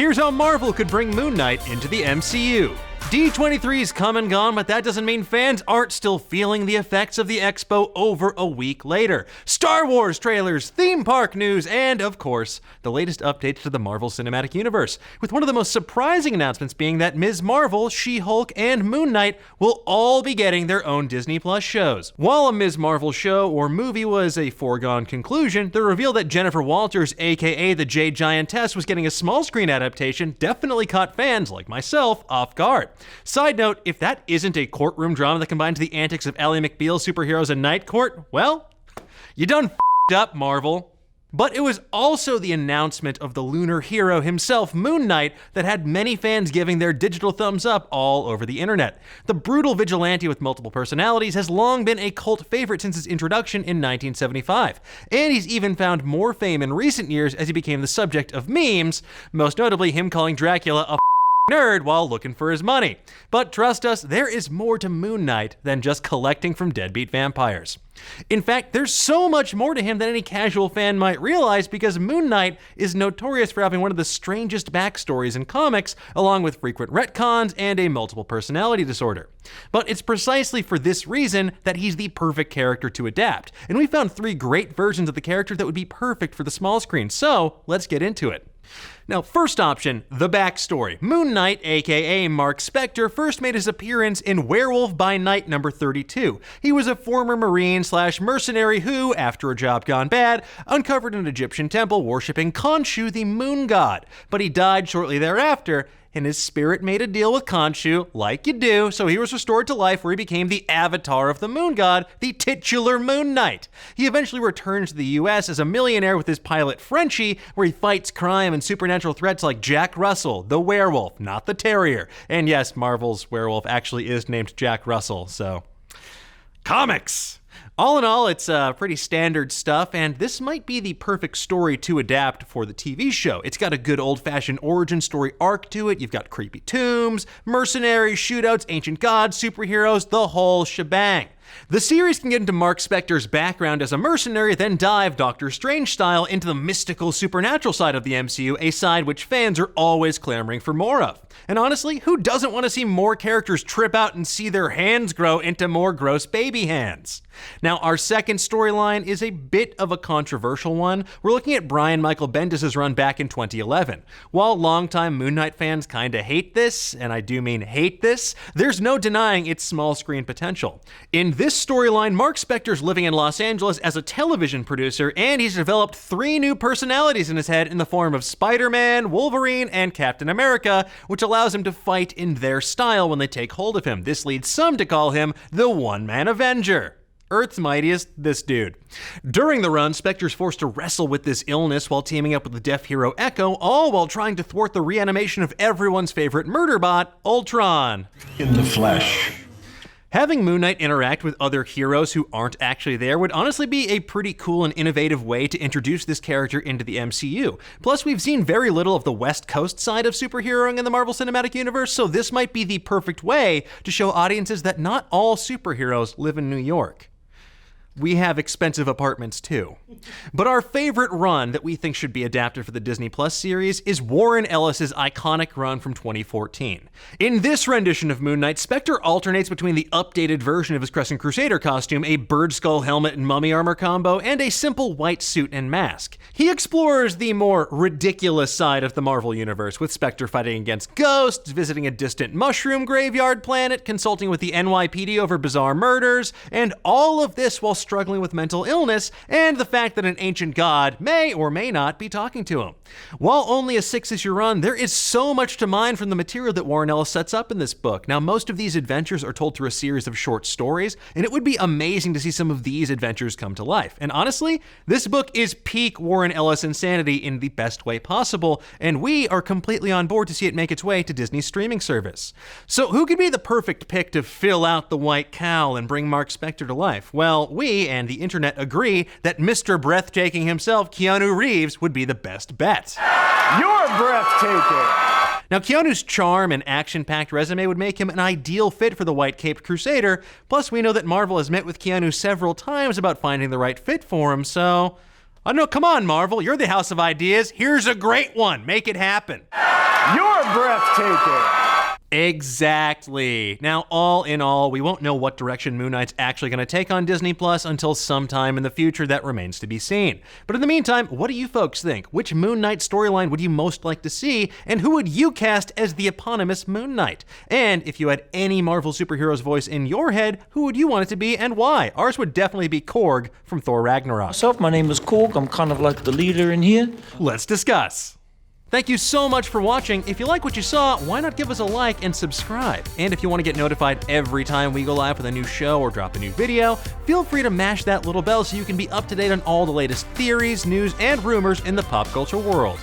Here's how Marvel could bring Moon Knight into the MCU. D23's come and gone, but that doesn't mean fans aren't still feeling the effects of the expo over a week later. Star Wars trailers, theme park news, and, of course, the latest updates to the Marvel Cinematic Universe, with one of the most surprising announcements being that Ms.Marvel, She Hulk, and Moon Knight will all be getting their own Disney Plus shows. While a Ms.Marvel show or movie was a foregone conclusion, the reveal that Jennifer Walters, aka the Jade Giantess, was getting a small screen adaptation definitely caught fans, like myself, off guard. Side note, if that isn't a courtroom drama that combines the antics of Ally McBeal's Superheroes and Night Court, well, you done f***ed up, Marvel. But it was also the announcement of the lunar hero himself, Moon Knight, that had many fans giving their digital thumbs up all over the internet. The brutal vigilante with multiple personalities has long been a cult favorite since his introduction in 1975, and he's even found more fame in recent years as he became the subject of memes, most notably him calling Dracula a nerd while looking for his money. But trust us, there is more to Moon Knight than just collecting from deadbeat vampires. In fact, there's so much more to him than any casual fan might realize, because Moon Knight is notorious for having one of the strangest backstories in comics, along with frequent retcons and a multiple personality disorder. But it's precisely for this reason that he's the perfect character to adapt, and we found 3 great versions of the character that would be perfect for the small screen, so let's get into it. Now, first option, the backstory. Moon Knight, aka Mark Spector, first made his appearance in Werewolf by Night number 32. He was a former Marine/mercenary who, after a job gone bad, uncovered an Egyptian temple worshipping Khonshu, the moon god. But he died shortly thereafter, and his spirit made a deal with Khonshu, like you do, so he was restored to life, where he became the avatar of the moon god, the titular Moon Knight. He eventually returned to the US as a millionaire with his pilot Frenchie, where he fights crime and supernatural threats like Jack Russell, the werewolf, not the terrier. And yes, Marvel's werewolf actually is named Jack Russell, so comics! All in all, it's pretty standard stuff, and this might be the perfect story to adapt for the TV show. It's got a good old-fashioned origin story arc to it. You've got creepy tombs, mercenaries, shootouts, ancient gods, superheroes, the whole shebang. The series can get into Mark Spector's background as a mercenary, then dive Doctor Strange style into the mystical supernatural side of the MCU, a side which fans are always clamoring for more of. And honestly, who doesn't want to see more characters trip out and see their hands grow into more gross baby hands? Now, our second storyline is a bit of a controversial one. We're looking at Brian Michael Bendis' run back in 2011. While longtime Moon Knight fans kinda hate this, and I do mean hate this, there's no denying its small screen potential. In this storyline, Mark Spector's living in Los Angeles as a television producer, and he's developed 3 new personalities in his head in the form of Spider-Man, Wolverine, and Captain America, which allows him to fight in their style when they take hold of him. This leads some to call him the One-Man Avenger. Earth's mightiest, this dude. During the run, Spector's forced to wrestle with this illness while teaming up with the deaf hero Echo, all while trying to thwart the reanimation of everyone's favorite murder bot, Ultron. In the flesh. Having Moon Knight interact with other heroes who aren't actually there would honestly be a pretty cool and innovative way to introduce this character into the MCU. Plus, we've seen very little of the West Coast side of superheroing in the Marvel Cinematic Universe, so this might be the perfect way to show audiences that not all superheroes live in New York. We have expensive apartments too. But our favorite run that we think should be adapted for the Disney Plus series is Warren Ellis's iconic run from 2014. In this rendition of Moon Knight, Spector alternates between the updated version of his Crescent Crusader costume, a bird skull helmet and mummy armor combo, and a simple white suit and mask. He explores the more ridiculous side of the Marvel Universe, with Spector fighting against ghosts, visiting a distant mushroom graveyard planet, consulting with the NYPD over bizarre murders, and all of this while struggling with mental illness and the fact that an ancient god may or may not be talking to him. While only a 6-issue run, there is so much to mine from the material that Warren Ellis sets up in this book. Now, most of these adventures are told through a series of short stories, and it would be amazing to see some of these adventures come to life. And honestly, this book is peak Warren Ellis insanity in the best way possible, and we are completely on board to see it make its way to Disney's streaming service. So who could be the perfect pick to fill out the white cowl and bring Mark Spector to life? Well, we and the internet agree that Mr. Breathtaking himself, Keanu Reeves, would be the best bet. You're breathtaking! Now, Keanu's charm and action-packed resume would make him an ideal fit for the White-Caped Crusader, plus we know that Marvel has met with Keanu several times about finding the right fit for him, so I don't know, come on, Marvel, you're the house of ideas. Here's a great one. Make it happen. You're breathtaking. Exactly. Now, all in all, we won't know what direction Moon Knight's actually going to take on Disney Plus until sometime in the future. That remains to be seen. But in the meantime, what do you folks think? Which Moon Knight storyline would you most like to see? And who would you cast as the eponymous Moon Knight? And if you had any Marvel superhero's voice in your head, who would you want it to be and why? Ours would definitely be Korg from Thor Ragnarok. My name is Korg. I'm kind of like the leader in here. Let's discuss. Thank you so much for watching. If you like what you saw, why not give us a like and subscribe? And if you want to get notified every time we go live with a new show or drop a new video, feel free to mash that little bell so you can be up to date on all the latest theories, news, and rumors in the pop culture world.